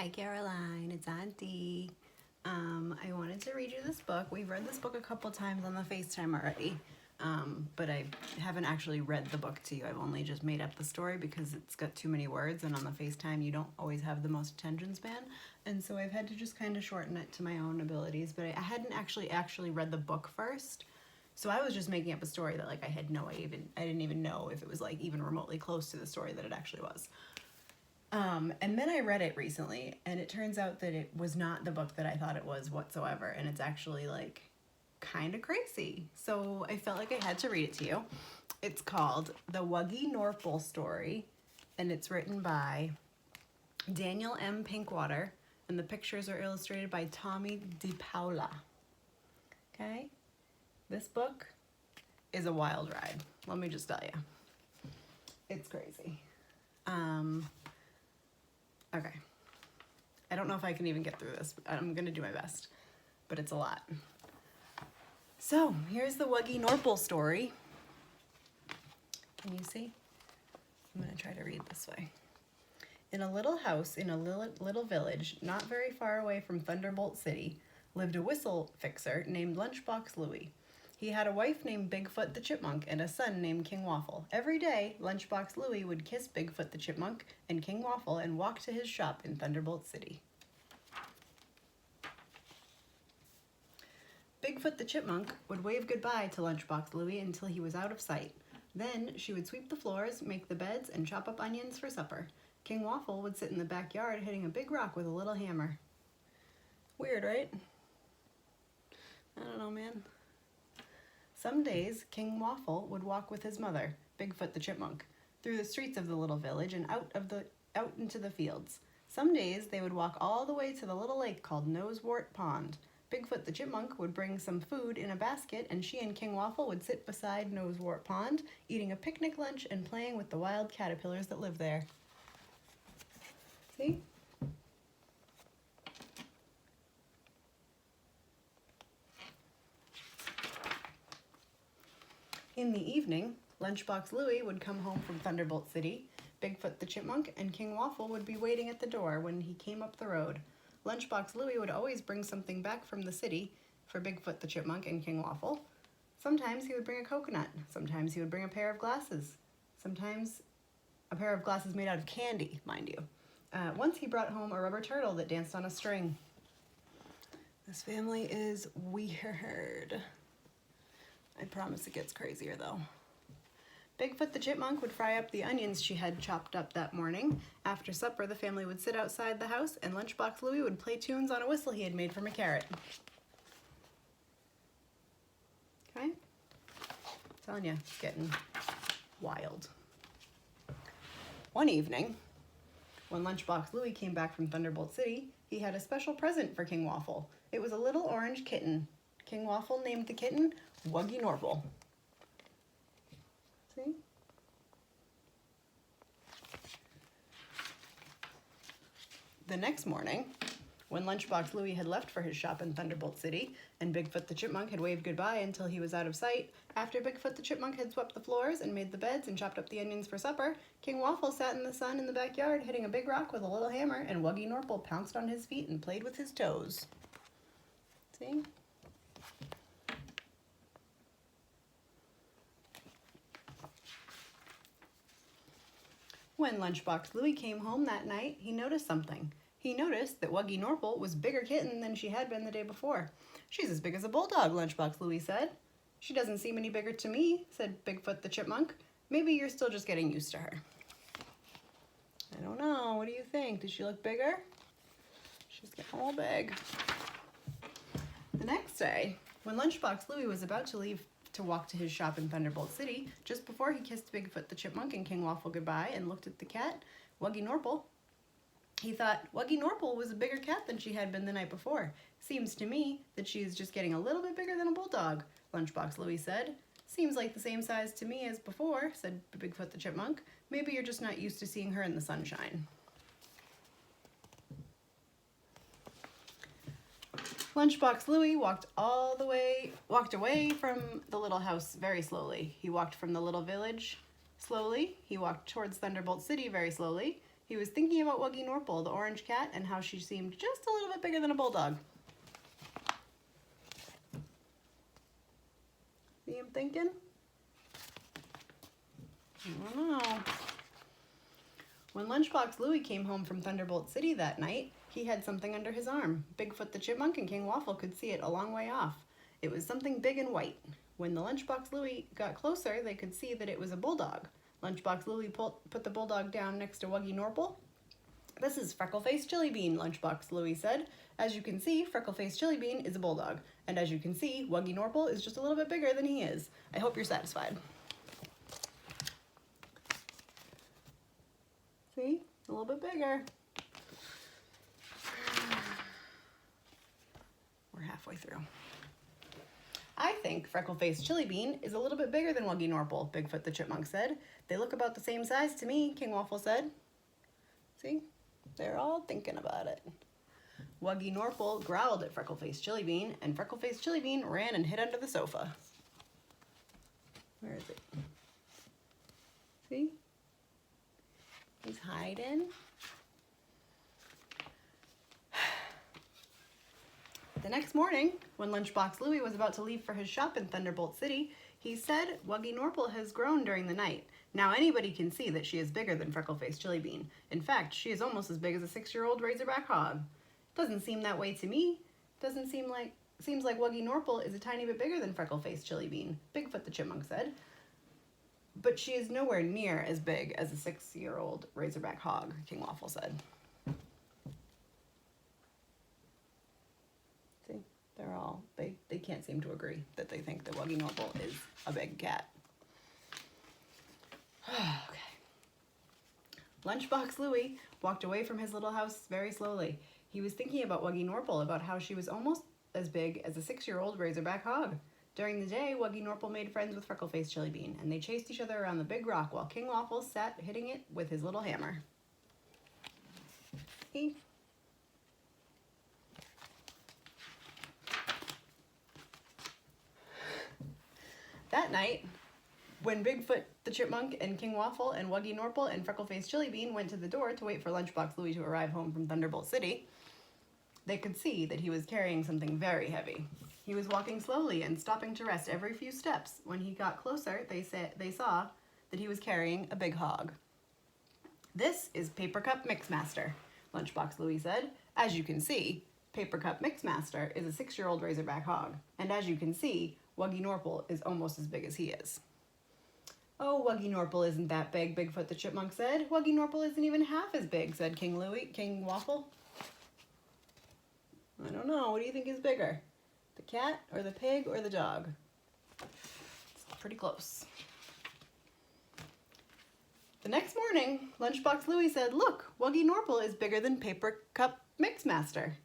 Hi Caroline, it's Auntie. I wanted to read you this book. We've read this book a couple times on the FaceTime already, but I haven't actually read the book to you. I've only just made up the story because it's got too many words, and on the FaceTime you don't always have the most attention span, and so I've had to just kind of shorten it to my own abilities. But I hadn't actually read the book first, so I was just making up a story that like I didn't even know if it was like even remotely close to the story that it actually was. And then I read it recently, and it turns out that it was not the book that I thought it was whatsoever, and it's actually like kind of crazy. So I felt like I had to read it to you. It's called The Wuggie Norple Story, and it's written by Daniel M. Pinkwater, and the pictures are illustrated by Tommy DiPaola. Okay? This book is a wild ride. Let me just tell you. It's crazy. Okay. I don't know if I can even get through this. I'm going to do my best, but it's a lot. So, here's the Wuggie Norple story. Can you see? I'm going to try to read this way. In a little house in a little village, not very far away from Thunderbolt City, lived a whistle fixer named Lunchbox Louie. He had a wife named Bigfoot the Chipmunk and a son named King Waffle. Every day, Lunchbox Louie would kiss Bigfoot the Chipmunk and King Waffle and walk to his shop in Thunderbolt City. Bigfoot the Chipmunk would wave goodbye to Lunchbox Louie until he was out of sight. Then she would sweep the floors, make the beds, and chop up onions for supper. King Waffle would sit in the backyard hitting a big rock with a little hammer. Weird, right? I don't know, man. Some days, King Waffle would walk with his mother, Bigfoot the Chipmunk, through the streets of the little village and out into the fields. Some days, they would walk all the way to the little lake called Nosewort Pond. Bigfoot the Chipmunk would bring some food in a basket, and she and King Waffle would sit beside Nosewort Pond, eating a picnic lunch and playing with the wild caterpillars that live there. See? In the evening, Lunchbox Louie would come home from Thunderbolt City. Bigfoot the Chipmunk and King Waffle would be waiting at the door when he came up the road. Lunchbox Louie would always bring something back from the city for Bigfoot the Chipmunk and King Waffle. Sometimes he would bring a coconut. Sometimes he would bring a pair of glasses. Sometimes a pair of glasses made out of candy, mind you. Once he brought home a rubber turtle that danced on a string. This family is weird. I promise it gets crazier though. Bigfoot the Chipmunk would fry up the onions she had chopped up that morning. After supper, the family would sit outside the house and Lunchbox Louie would play tunes on a whistle he had made from a carrot. Okay? I'm telling you, it's getting wild. One evening, when Lunchbox Louie came back from Thunderbolt City, he had a special present for King Waffle. It was a little orange kitten. King Waffle named the kitten Wuggie Norple. See? The next morning, when Lunchbox Louie had left for his shop in Thunderbolt City, and Bigfoot the Chipmunk had waved goodbye until he was out of sight, after Bigfoot the Chipmunk had swept the floors and made the beds and chopped up the onions for supper, King Waffle sat in the sun in the backyard hitting a big rock with a little hammer, and Wuggie Norple pounced on his feet and played with his toes. See? When Lunchbox Louie came home that night, he noticed something. He noticed that Wuggie Norple was a bigger kitten than she had been the day before. "She's as big as a bulldog," Lunchbox Louie said. "She doesn't seem any bigger to me," said Bigfoot the Chipmunk. "Maybe you're still just getting used to her." I don't know. What do you think? Does she look bigger? She's getting all big. The next day, when Lunchbox Louie was about to leave to walk to his shop in Thunderbolt City, just before he kissed Bigfoot the Chipmunk and King Waffle goodbye and looked at the cat, Wuggie Norple, he thought Wuggie Norple was a bigger cat than she had been the night before. "Seems to me that she's just getting a little bit bigger than a bulldog," Lunchbox Louie said. "Seems like the same size to me as before," said Bigfoot the Chipmunk. "Maybe you're just not used to seeing her in the sunshine." Lunchbox Louie walked away from the little house very slowly. He walked from the little village slowly. He walked towards Thunderbolt City very slowly. He was thinking about Wuggie Norple, the orange cat, and how she seemed just a little bit bigger than a bulldog. See him thinking? I don't know. When Lunchbox Louie came home from Thunderbolt City that night, he had something under his arm. Bigfoot the Chipmunk and King Waffle could see it a long way off. It was something big and white. When the Lunchbox Louie got closer, they could see that it was a bulldog. Lunchbox Louie put the bulldog down next to Wuggie Norple. "This is Freckleface Chilibean," Lunchbox Louie said. "As you can see, Freckleface Chilibean is a bulldog. And as you can see, Wuggie Norple is just a little bit bigger than he is. I hope you're satisfied." See? A little bit bigger. We're halfway through. "I think Freckleface Chilibean is a little bit bigger than Wuggie Norple," Bigfoot the Chipmunk said. "They look about the same size to me," King Waffle said. See? They're all thinking about it. Wuggie Norple growled at Freckleface Chilibean, and Freckleface Chilibean ran and hid under the sofa. Where is it? See? He's hiding. The next morning, when Lunchbox Louie was about to leave for his shop in Thunderbolt City, he said, "Wuggie Norple has grown during the night. Now anybody can see that she is bigger than Freckleface Chilibean. In fact, she is almost as big as a 6-year-old razorback hog. Doesn't seem that way to me. Seems like Wuggie Norple is a tiny bit bigger than Freckleface Chilibean," Bigfoot the Chipmunk said. "But she is nowhere near as big as a 6-year-old razorback hog," King Waffle said. See, they're all, they can't seem to agree that they think that Wuggie Norple is a big cat. Okay. Lunchbox Louie walked away from his little house very slowly. He was thinking about Wuggie Norple, about how she was almost as big as a 6-year-old razorback hog. During the day, Wuggie Norple made friends with Freckleface Chilibean, and they chased each other around the big rock while King Waffle sat hitting it with his little hammer. That night, when Bigfoot the Chipmunk and King Waffle and Wuggie Norple and Freckleface Chilibean went to the door to wait for Lunchbox Louie to arrive home from Thunderbolt City, they could see that he was carrying something very heavy. He was walking slowly and stopping to rest every few steps. When he got closer, they saw that he was carrying a big hog. "This is Paper Cup Mixmaster," Lunchbox Louie said. "As you can see, Paper Cup Mixmaster is a 6-year-old razorback hog. And as you can see, Wuggie Norple is almost as big as he is." "Oh, Wuggie Norple isn't that big," Bigfoot the Chipmunk said. "Wuggie Norple isn't even half as big," said King Waffle. "I don't know. What do you think is bigger? The cat or the pig or the dog?" It's pretty close. The next morning, Lunchbox Louie said, "Look, Wuggie Norple is bigger than Paper Cup Mixmaster."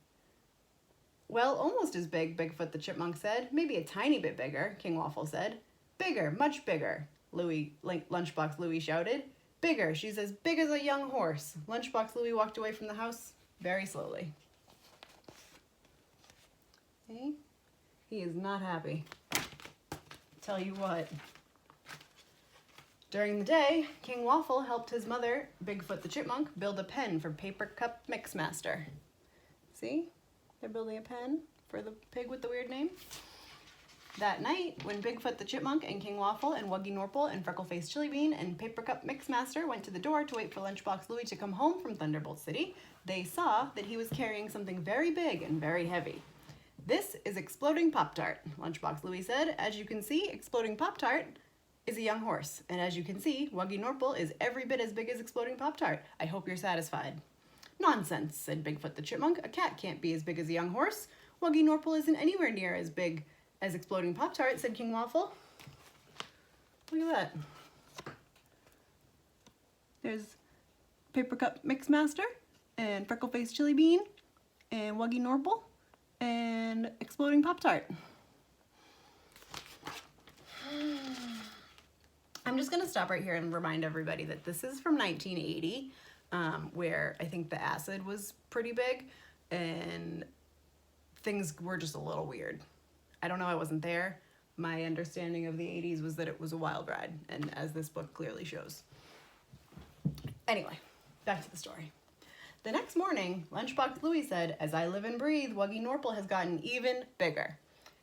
"Well, almost as big," Bigfoot the Chipmunk said. "Maybe a tiny bit bigger," King Waffle said. "Bigger, much bigger," Lunchbox Louie shouted. "Bigger, she's as big as a young horse." Lunchbox Louie walked away from the house very slowly. See? He is not happy. Tell you what. During the day, King Waffle helped his mother, Bigfoot the Chipmunk, build a pen for Paper Cup Mixmaster. See? They're building a pen for the pig with the weird name. That night, when Bigfoot the Chipmunk and King Waffle and Wuggie Norple and Freckleface Chilibean and Paper Cup Mixmaster went to the door to wait for Lunchbox Louie to come home from Thunderbolt City, they saw that he was carrying something very big and very heavy. "This is Exploding Pop-Tart," Lunchbox Louie said. "As you can see, Exploding Pop-Tart is a young horse. And as you can see, Wuggie Norple is every bit as big as Exploding Pop-Tart. I hope you're satisfied." "Nonsense," said Bigfoot the Chipmunk. "A cat can't be as big as a young horse. Wuggie Norple isn't anywhere near as big as Exploding Pop-Tart," said King Waffle. Look at that. There's Paper Cup Mixmaster and Freckleface Chilibean and Wuggie Norple and Exploding Pop-Tart. I'm just going to stop right here and remind everybody that this is from 1980, where I think the acid was pretty big and things were just a little weird. I don't know, I wasn't there. My understanding of the 80s was that it was a wild ride, and as this book clearly shows. Anyway, back to the story. The next morning, Lunchbox Louie said, "As I live and breathe, Wuggie Norple has gotten even bigger.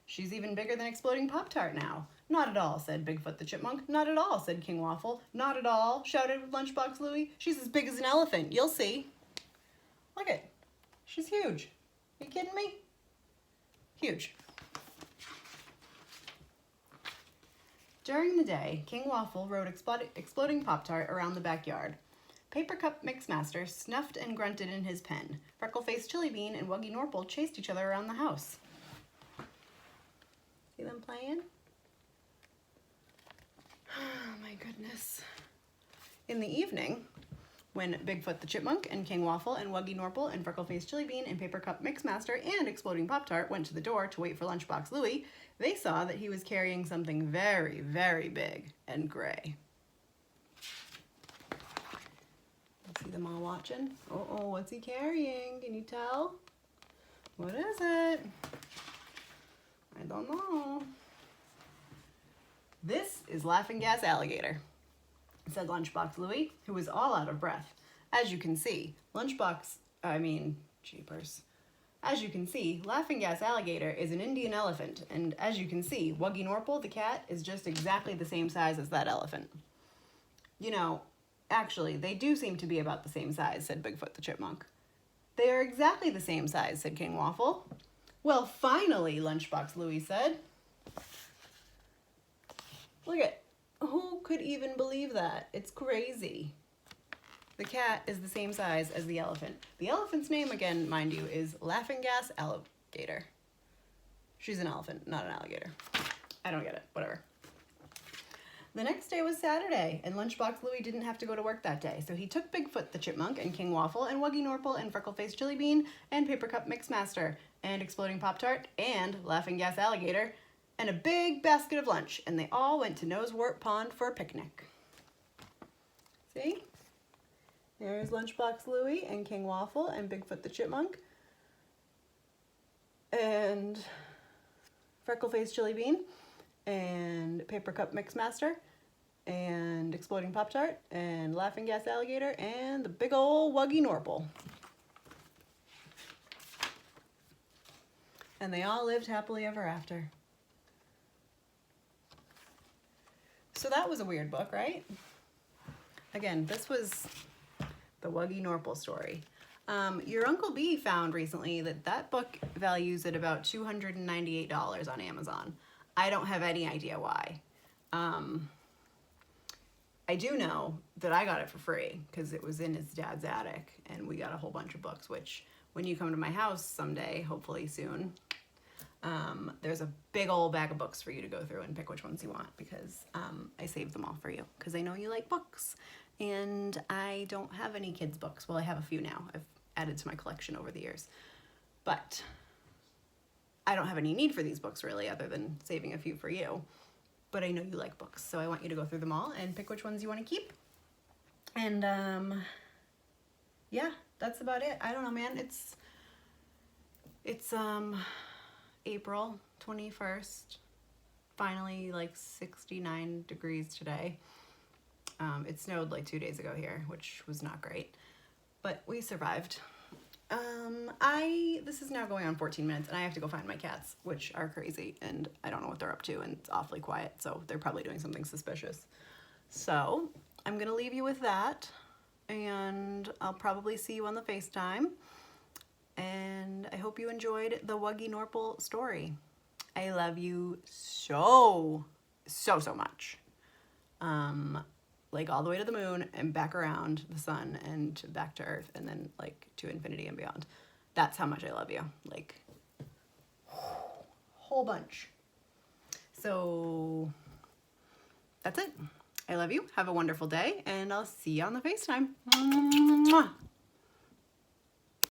She's even bigger than Exploding Pop-Tart now." "Not at all," said Bigfoot the Chipmunk. "Not at all," said King Waffle. "Not at all," shouted Lunchbox Louie. "She's as big as an elephant. You'll see." Look it. She's huge. Are you kidding me? Huge. During the day, King Waffle rode Exploding Pop-Tart around the backyard. Paper Cup Mixmaster snuffed and grunted in his pen. Freckle-Faced Chili Bean and Wuggie Norple chased each other around the house. See them playing? Oh my goodness. In the evening, when Bigfoot the Chipmunk and King Waffle and Wuggie Norple and Freckle-Faced Chili Bean and Paper Cup Mixmaster and Exploding Pop-Tart went to the door to wait for Lunchbox Louie, they saw that he was carrying something very, very big and gray. See them all watching? Oh, what's he carrying? Can you tell? What is it? I don't know. "This is Laughing Gas Alligator," said Lunchbox Louie, who was all out of breath. As you can see, jeepers. As you can see, Laughing Gas Alligator is an Indian elephant, and as you can see, Wuggie Norple, the cat, is just exactly the same size as that elephant. "You know, actually, they do seem to be about the same size," said Bigfoot the Chipmunk. "They are exactly the same size," said King Waffle. "Well, finally," Lunchbox Louie said. Look at, who could even believe that? It's crazy. The cat is the same size as the elephant. The elephant's name, again, mind you, is Laughing Gas Alligator. She's an elephant, not an alligator. I don't get it, whatever. The next day was Saturday, and Lunchbox Louie didn't have to go to work that day, so he took Bigfoot the Chipmunk and King Waffle and Wuggie Norple and Freckle-Faced Chili Bean and Paper Cup Mixmaster and Exploding Pop-Tart and Laughing Gas Alligator and a big basket of lunch, and they all went to Nosewort Pond for a picnic. See? There's Lunchbox Louie and King Waffle and Bigfoot the Chipmunk and Freckle-Faced Chili Bean and Paper Cup Mixmaster and Exploding Pop-Tart and Laughing Gas Alligator and the big old Wuggie Norple. And they all lived happily ever after. So that was a weird book, right? Again, this was the Wuggie Norple story. Your Uncle B found recently that book values at about $298 on Amazon. I don't have any idea why. I do know that I got it for free because it was in his dad's attic and we got a whole bunch of books, which when you come to my house someday, hopefully soon, there's a big old bag of books for you to go through and pick which ones you want because I saved them all for you because I know you like books. And I don't have any kids' books. Well, I have a few now. I've added to my collection over the years. But I don't have any need for these books, really, other than saving a few for you. But I know you like books, so I want you to go through them all and pick which ones you want to keep. And, yeah, that's about it. I don't know, man. It's April 21st. Finally, like 69 degrees today. It snowed like 2 days ago here, which was not great, but we survived. This is now going on 14 minutes and I have to go find my cats, which are crazy and I don't know what they're up to and it's awfully quiet, so they're probably doing something suspicious. So I'm gonna leave you with that and I'll probably see you on the FaceTime, and I hope you enjoyed the Wuggie Norple story. I love you so much. Like all the way to the moon and back around the sun and back to Earth and then like to infinity and beyond. That's how much I love you. Like, whole bunch. So that's it. I love you. Have a wonderful day and I'll see you on the FaceTime. Mwah.